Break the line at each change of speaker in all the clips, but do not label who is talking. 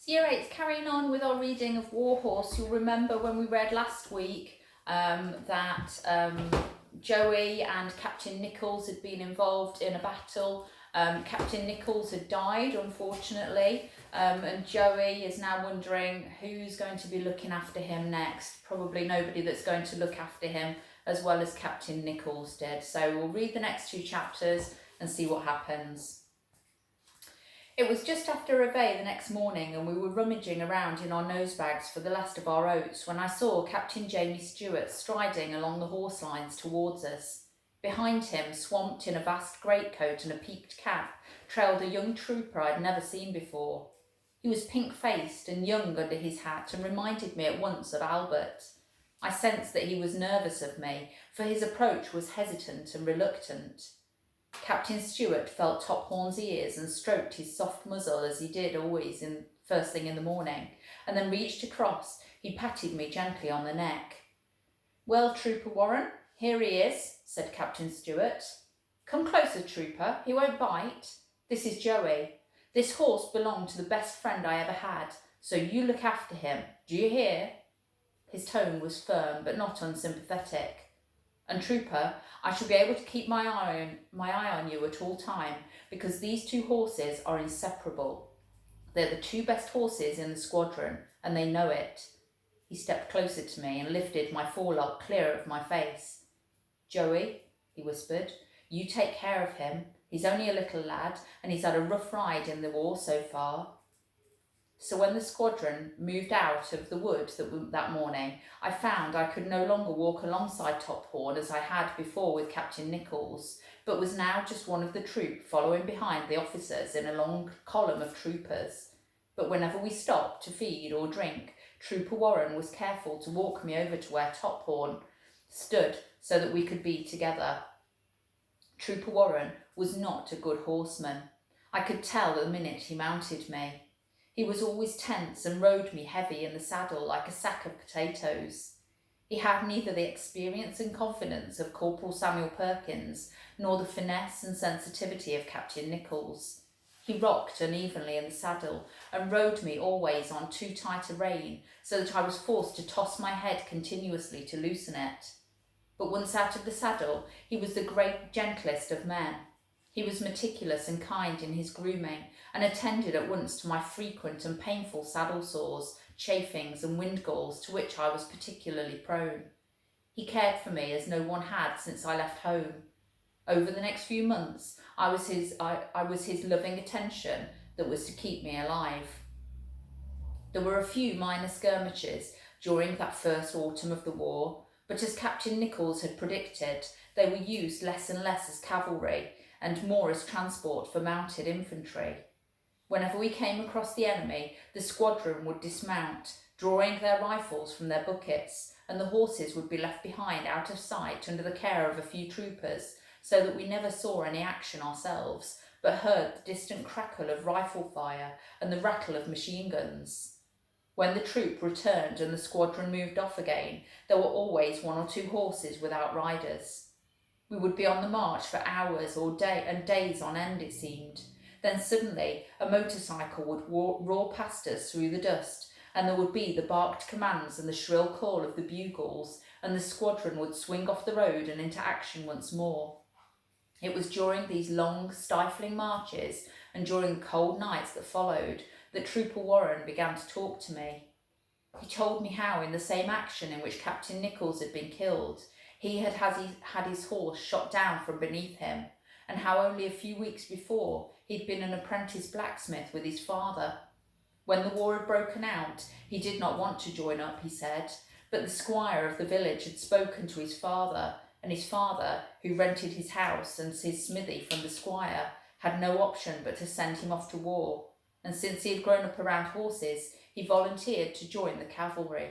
Year 8's carrying on with our reading of Warhorse. You'll remember when we read last week that Joey and Captain Nichols had been involved in a battle. Captain Nichols had died, unfortunately, and Joey is now wondering who's going to be looking after him next. Probably nobody that's going to look after him as well as Captain Nichols did. So we'll read the next 2 chapters and see what happens. It was just after reveille the next morning, and we were rummaging around in our nosebags for the last of our oats when I saw Captain Jamie Stewart striding along the horse lines towards us. Behind him, swamped in a vast greatcoat and a peaked cap, trailed a young trooper I'd never seen before. He was pink-faced and young under his hat and reminded me at once of Albert. I sensed that he was nervous of me, for his approach was hesitant and reluctant. Captain Stewart felt Top Horn's ears and stroked his soft muzzle as he did always first thing in the morning, and then reached across. He patted me gently on the neck. "Well, Trooper Warren, here he is," said Captain Stewart. "Come closer, Trooper, he won't bite. This is Joey. This horse belonged to the best friend I ever had, so you look after him. Do you hear?" His tone was firm but not unsympathetic. "And Trooper, I shall be able to keep my eye on you at all time, because these 2 horses are inseparable. They're the 2 best horses in the squadron, and they know it." He stepped closer to me and lifted my forelock clear of my face. "Joey," he whispered, "you take care of him. He's only a little lad, and he's had a rough ride in the war so far." So when the squadron moved out of the wood that morning, I found I could no longer walk alongside Top Horn as I had before with Captain Nichols, but was now just one of the troop following behind the officers in a long column of troopers. But whenever we stopped to feed or drink, Trooper Warren was careful to walk me over to where Top Horn stood so that we could be together. Trooper Warren was not a good horseman. I could tell the minute he mounted me. He was always tense and rode me heavy in the saddle like a sack of potatoes. He had neither the experience and confidence of Corporal Samuel Perkins nor the finesse and sensitivity of Captain Nichols. He rocked unevenly in the saddle and rode me always on too tight a rein, so that I was forced to toss my head continuously to loosen it. But once out of the saddle, he was the great gentlest of men. He was meticulous and kind in his grooming, and attended at once to my frequent and painful saddle sores, chafings and windgalls to which I was particularly prone. He cared for me as no one had since I left home. Over the next few months, I was his loving attention that was to keep me alive. There were a few minor skirmishes during that first autumn of the war, but as Captain Nichols had predicted, they were used less and less as cavalry and more as transport for mounted infantry. Whenever we came across the enemy, the squadron would dismount, drawing their rifles from their buckets, and the horses would be left behind out of sight under the care of a few troopers, so that we never saw any action ourselves, but heard the distant crackle of rifle fire and the rattle of machine guns. When the troop returned and the squadron moved off again, there were always 1 or 2 horses without riders. We would be on the march for hours or days on end, it seemed. Then suddenly a motorcycle would roar past us through the dust, and there would be the barked commands and the shrill call of the bugles, and the squadron would swing off the road and into action once more. It was during these long, stifling marches and during the cold nights that followed that Trooper Warren began to talk to me. He told me how, in the same action in which Captain Nichols had been killed, he had his horse shot down from beneath him, and how only a few weeks before he'd been an apprentice blacksmith with his father. When the war had broken out, he did not want to join up, he said, but the squire of the village had spoken to his father, and his father, who rented his house and his smithy from the squire, had no option but to send him off to war, and since he had grown up around horses, he volunteered to join the cavalry.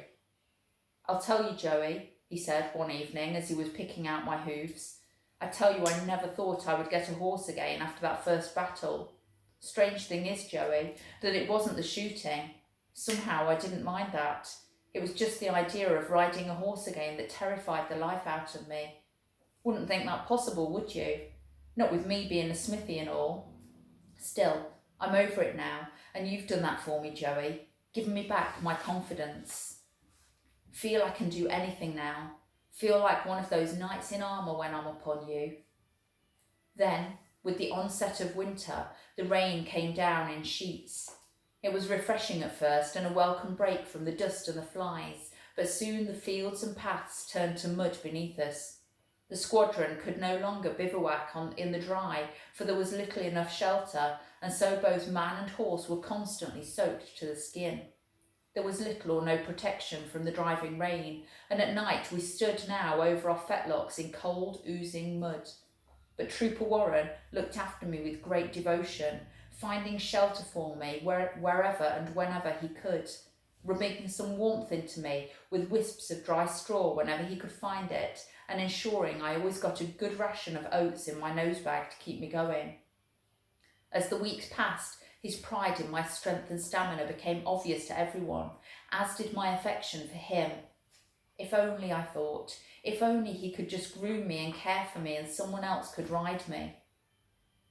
"I'll tell you, Joey," he said one evening as he was picking out my hoofs, "I tell you I never thought I would get a horse again after that first battle. Strange thing is, Joey, that it wasn't the shooting. Somehow I didn't mind that. It was just the idea of riding a horse again that terrified the life out of me. Wouldn't think that possible, would you? Not with me being a smithy and all. Still, I'm over it now, and you've done that for me, Joey, given me back my confidence. Feel I can do anything now. Feel like one of those knights in armour when I'm upon you. Then, with the onset of winter, the rain came down in sheets. It was refreshing at first and a welcome break from the dust and the flies, but soon the fields and paths turned to mud beneath us. The squadron could no longer bivouac in the dry, for there was little enough shelter, and so both man and horse were constantly soaked to the skin. There was little or no protection from the driving rain, and at night we stood now over our fetlocks in cold, oozing mud. But Trooper Warren looked after me with great devotion, finding shelter for me wherever and whenever he could, rubbing some warmth into me with wisps of dry straw whenever he could find it, and ensuring I always got a good ration of oats in my nosebag to keep me going. As the weeks passed, his pride in my strength and stamina became obvious to everyone, as did my affection for him. If only, I thought, if only he could just groom me and care for me and someone else could ride me.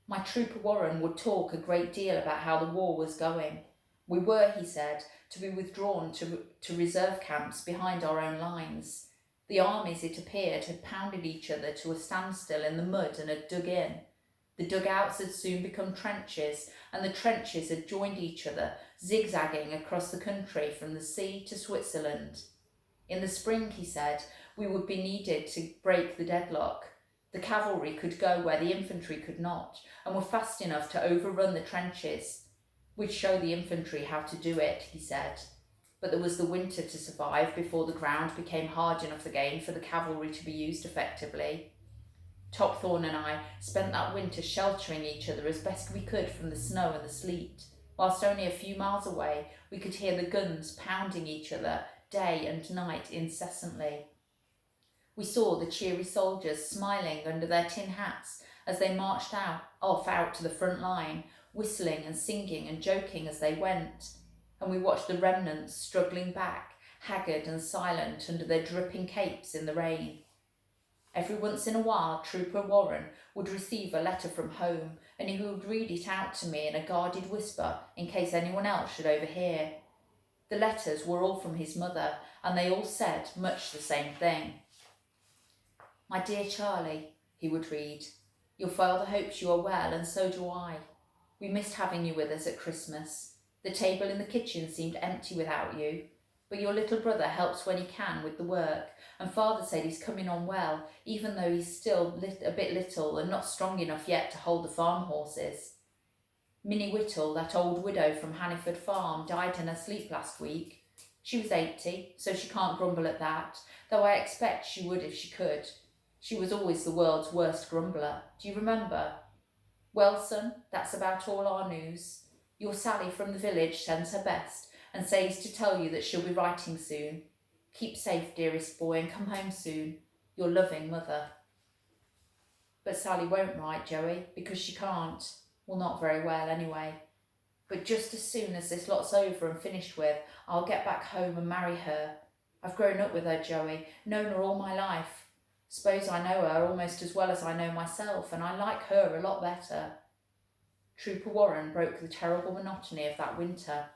My Trooper Warren would talk a great deal about how the war was going. We were, he said, to be withdrawn to reserve camps behind our own lines. The armies, it appeared, had pounded each other to a standstill in the mud and had dug in. The dugouts had soon become trenches, and the trenches had joined each other, zigzagging across the country from the sea to Switzerland. In the spring, he said, we would be needed to break the deadlock. The cavalry could go where the infantry could not, and were fast enough to overrun the trenches. We'd show the infantry how to do it, he said. But there was the winter to survive before the ground became hard enough again for the cavalry to be used effectively. Topthorne and I spent that winter sheltering each other as best we could from the snow and the sleet. Whilst only a few miles away, we could hear the guns pounding each other day and night incessantly. We saw the cheery soldiers smiling under their tin hats as they marched off out to the front line, whistling and singing and joking as they went, and we watched the remnants struggling back, haggard and silent under their dripping capes in the rain. Every once in a while, Trooper Warren would receive a letter from home, and he would read it out to me in a guarded whisper in case anyone else should overhear. The letters were all from his mother, and they all said much the same thing. My dear Charlie, he would read, your father hopes you are well, and so do I. We missed having you with us at Christmas. The table in the kitchen seemed empty without you, but your little brother helps when he can with the work, and father said he's coming on well, even though he's still a bit little and not strong enough yet to hold the farm horses. Minnie Whittle, that old widow from Hanniford Farm, died in her sleep last week. She was 80, so she can't grumble at that, though I expect she would if she could. She was always the world's worst grumbler. Do you remember? Well, son, that's about all our news. Your Sally from the village sends her best and says to tell you that she'll be writing soon. Keep safe, dearest boy, and come home soon. Your loving mother. But Sally won't write, Joey, because she can't. Well, not very well, anyway. But just as soon as this lot's over and finished with, I'll get back home and marry her. I've grown up with her, Joey, known her all my life. Suppose I know her almost as well as I know myself, and I like her a lot better. Trooper Warren broke the terrible monotony of that winter.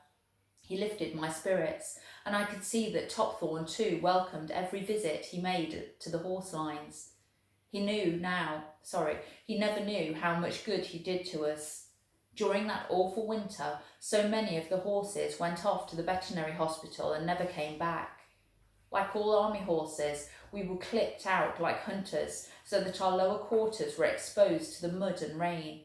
He lifted my spirits, and I could see that Topthorne too welcomed every visit he made to the horse lines. He never knew how much good he did to us. During that awful winter, so many of the horses went off to the veterinary hospital and never came back. Like all army horses, we were clipped out like hunters, so that our lower quarters were exposed to the mud and rain.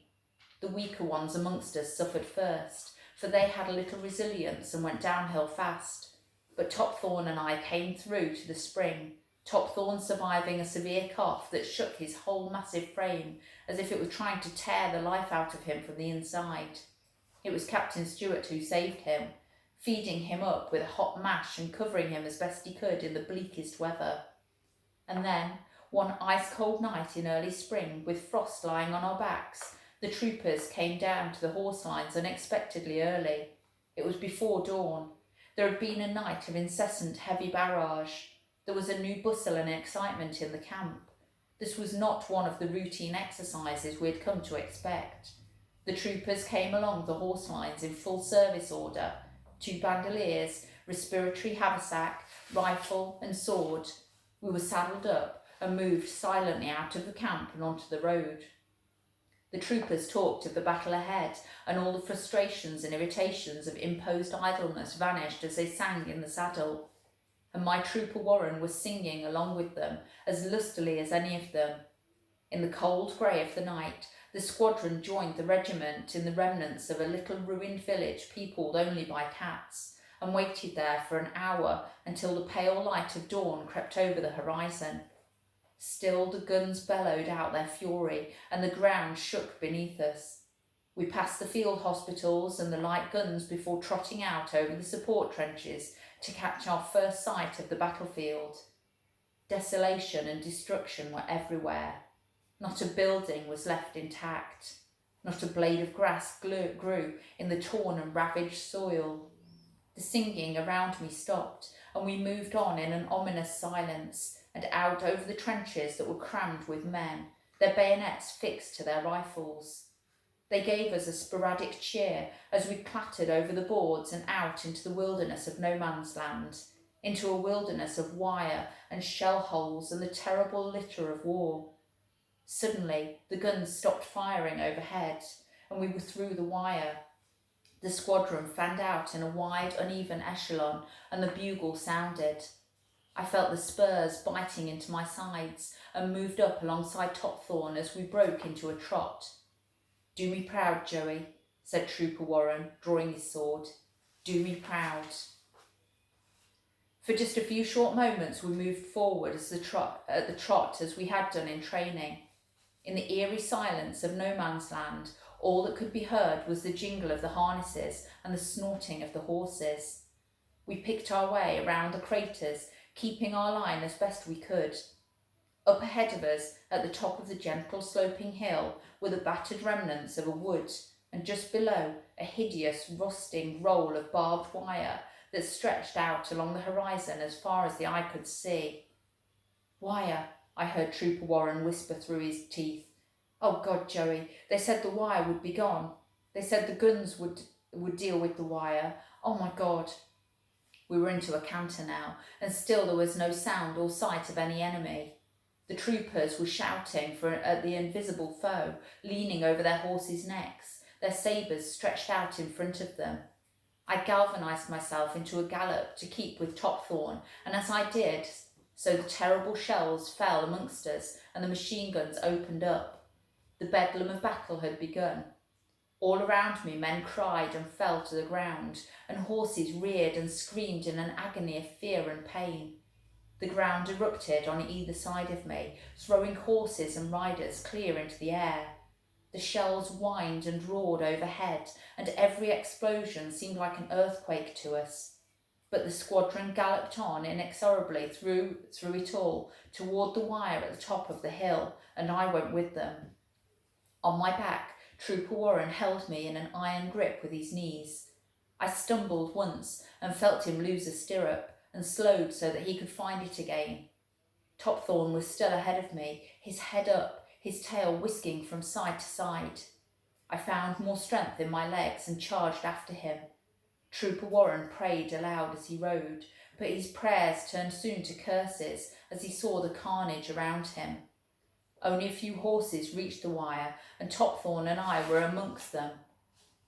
The weaker ones amongst us suffered first, for they had a little resilience and went downhill fast. But Topthorne and I came through to the spring, Topthorne surviving a severe cough that shook his whole massive frame, as if it was trying to tear the life out of him from the inside. It was Captain Stewart who saved him, feeding him up with a hot mash and covering him as best he could in the bleakest weather. And then, one ice-cold night in early spring, with frost lying on our backs, the troopers came down to the horse lines unexpectedly early. It was before dawn. There had been a night of incessant heavy barrage. There was a new bustle and excitement in the camp. This was not one of the routine exercises we had come to expect. The troopers came along the horse lines in full service order, 2 bandoliers, respiratory haversack, rifle and sword. We were saddled up and moved silently out of the camp and onto the road. The troopers talked of the battle ahead, and all the frustrations and irritations of imposed idleness vanished as they sang in the saddle. And my trooper Warren was singing along with them as lustily as any of them. In the cold grey of the night, the squadron joined the regiment in the remnants of a little ruined village peopled only by cats, and waited there for an hour until the pale light of dawn crept over the horizon. Still the guns bellowed out their fury, and the ground shook beneath us. We passed the field hospitals and the light guns before trotting out over the support trenches to catch our first sight of the battlefield. Desolation and destruction were everywhere. Not a building was left intact. Not a blade of grass grew in the torn and ravaged soil. The singing around me stopped, and we moved on in an ominous silence, and out over the trenches that were crammed with men, their bayonets fixed to their rifles. They gave us a sporadic cheer as we clattered over the boards and out into the wilderness of no man's land, into a wilderness of wire and shell holes and the terrible litter of war. Suddenly, the guns stopped firing overhead, and we were through the wire. The squadron fanned out in a wide, uneven echelon, and the bugle sounded. I felt the spurs biting into my sides and moved up alongside Topthorne as we broke into a trot. "Do me proud, Joey," said Trooper Warren, drawing his sword. "Do me proud." For just a few short moments we moved forward at the trot as we had done in training. In the eerie silence of no man's land, all that could be heard was the jingle of the harnesses and the snorting of the horses. We picked our way around the craters, keeping our line as best we could. Up ahead of us, at the top of the gentle sloping hill, were the battered remnants of a wood, and just below, a hideous, rusting roll of barbed wire that stretched out along the horizon as far as the eye could see. "Wire," I heard Trooper Warren whisper through his teeth. "Oh God, Joey, they said the wire would be gone. They said the guns would deal with the wire. Oh my God." We were into a canter now, and still there was no sound or sight of any enemy. The troopers were shouting at the invisible foe, leaning over their horses' necks, their sabres stretched out in front of them. I galvanised myself into a gallop to keep with Topthorne, and as I did, so the terrible shells fell amongst us and the machine guns opened up. The bedlam of battle had begun. All around me men cried and fell to the ground, and horses reared and screamed in an agony of fear and pain. The ground erupted on either side of me, throwing horses and riders clear into the air. The shells whined and roared overhead, and every explosion seemed like an earthquake to us. But the squadron galloped on inexorably through it all, toward the wire at the top of the hill, and I went with them. On my back, Trooper Warren held me in an iron grip with his knees. I stumbled once and felt him lose a stirrup, and slowed so that he could find it again. Topthorne was still ahead of me, his head up, his tail whisking from side to side. I found more strength in my legs and charged after him. Trooper Warren prayed aloud as he rode, but his prayers turned soon to curses as he saw the carnage around him. Only a few horses reached the wire, and Topthorne and I were amongst them.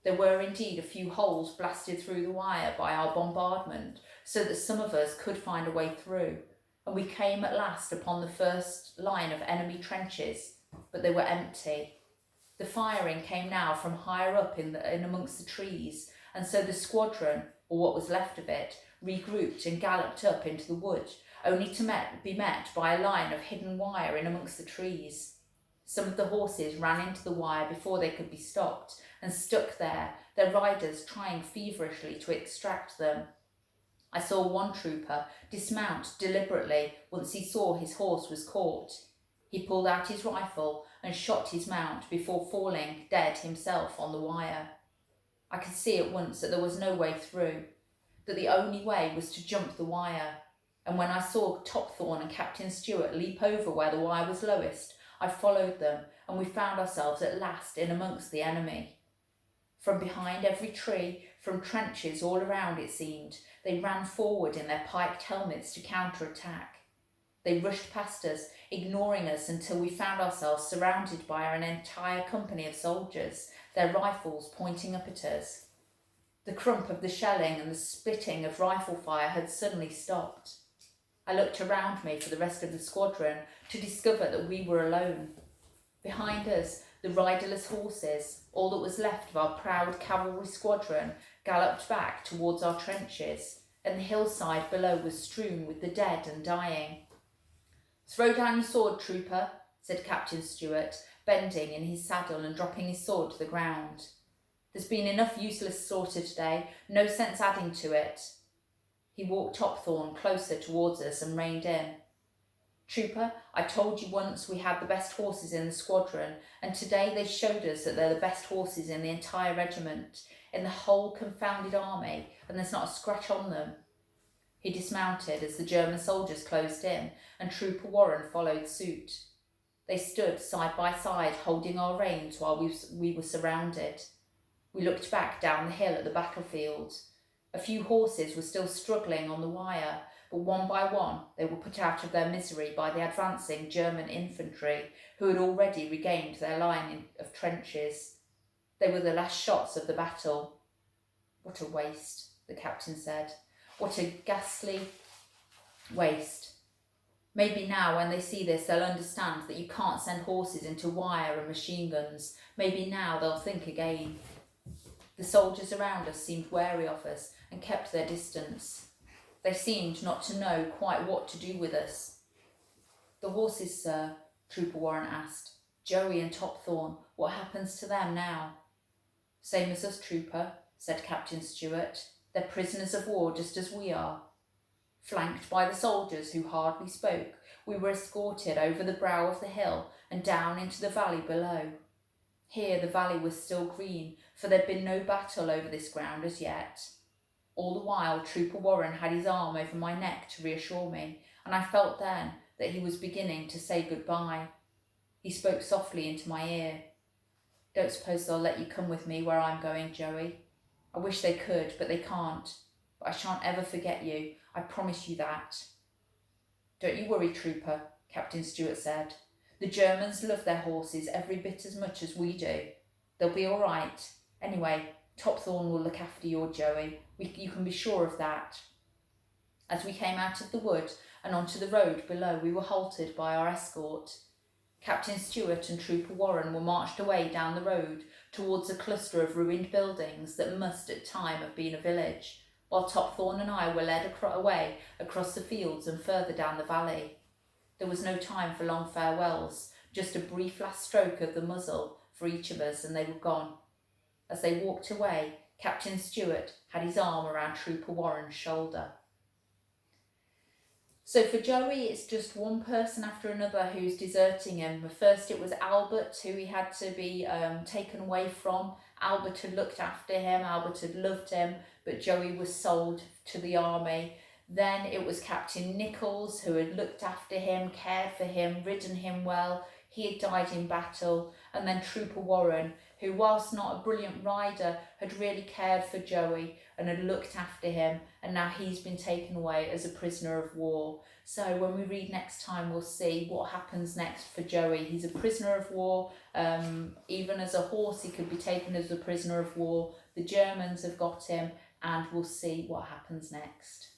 There were indeed a few holes blasted through the wire by our bombardment, so that some of us could find a way through, and we came at last upon the first line of enemy trenches, but they were empty. The firing came now from higher up in amongst the trees, and so the squadron, or what was left of it, regrouped and galloped up into the wood, only to be met by a line of hidden wire in amongst the trees. Some of the horses ran into the wire before they could be stopped, and stuck there, their riders trying feverishly to extract them. I saw one trooper dismount deliberately once he saw his horse was caught. He pulled out his rifle and shot his mount before falling dead himself on the wire. I could see at once that there was no way through, that the only way was to jump the wire, and when I saw Topthorne and Captain Stewart leap over where the wire was lowest, I followed them, and we found ourselves at last in amongst the enemy. From behind every tree, from trenches all around it seemed, they ran forward in their piked helmets to counter-attack. They rushed past us, ignoring us until we found ourselves surrounded by an entire company of soldiers, their rifles pointing up at us. The crump of the shelling and the spitting of rifle fire had suddenly stopped. I looked around me for the rest of the squadron to discover that we were alone. Behind us, the riderless horses, all that was left of our proud cavalry squadron, galloped back towards our trenches, and the hillside below was strewn with the dead and dying. "Throw down your sword, trooper," said Captain Stewart, bending in his saddle and dropping his sword to the ground. "There's been enough useless slaughter today, no sense adding to it." He walked Topthorne closer towards us and reined in. "Trooper, I told you once we had the best horses in the squadron, and today they showed us that they're the best horses in the entire regiment, in the whole confounded army, and there's not a scratch on them." He dismounted as the German soldiers closed in, and Trooper Warren followed suit. They stood side by side, holding our reins while we were surrounded. We looked back down the hill at the battlefield. A few horses were still struggling on the wire, but one by one they were put out of their misery by the advancing German infantry, who had already regained their line of trenches. They were the last shots of the battle. "What a waste," the captain said. "What a ghastly waste. Maybe now when they see this they'll understand that you can't send horses into wire and machine guns. Maybe now they'll think again." The soldiers around us seemed wary of us and kept their distance. They seemed not to know quite what to do with us. "The horses, sir," Trooper Warren asked. "Joey and Topthorne, what happens to them now?" "Same as us, Trooper," said Captain Stewart. "They're prisoners of war just as we are." Flanked by the soldiers who hardly spoke, we were escorted over the brow of the hill and down into the valley below. Here the valley was still green, for there'd been no battle over this ground as yet. All the while Trooper Warren had his arm over my neck to reassure me, and I felt then that he was beginning to say goodbye. He spoke softly into my ear. "Don't suppose they'll let you come with me where I'm going, Joey? I wish they could, but they can't. But I shan't ever forget you, I promise you that." "Don't you worry, Trooper," Captain Stewart said. "The Germans love their horses every bit as much as we do. They'll be all right. Anyway, Topthorne will look after your Joey. You can be sure of that." As we came out of the wood and onto the road below, we were halted by our escort. Captain Stewart and Trooper Warren were marched away down the road towards a cluster of ruined buildings that must at time have been a village, while Topthorne and I were led away across the fields and further down the valley. There was no time for long farewells, just a brief last stroke of the muzzle for each of us, and they were gone. As they walked away, Captain Stewart had his arm around Trooper Warren's shoulder. So for Joey, it's just one person after another who's deserting him. First it was Albert, who he had to be taken away from. Albert had looked after him, Albert had loved him, but Joey was sold to the army. Then it was Captain Nichols, who had looked after him, cared for him, ridden him well. He had died in battle. And then Trooper Warren, who, whilst not a brilliant rider, had really cared for Joey and had looked after him, and now he's been taken away as a prisoner of war. So when we read next time, we'll see what happens next for Joey. He's a prisoner of war. Even as a horse, he could be taken as a prisoner of war. The Germans have got him, and we'll see what happens next.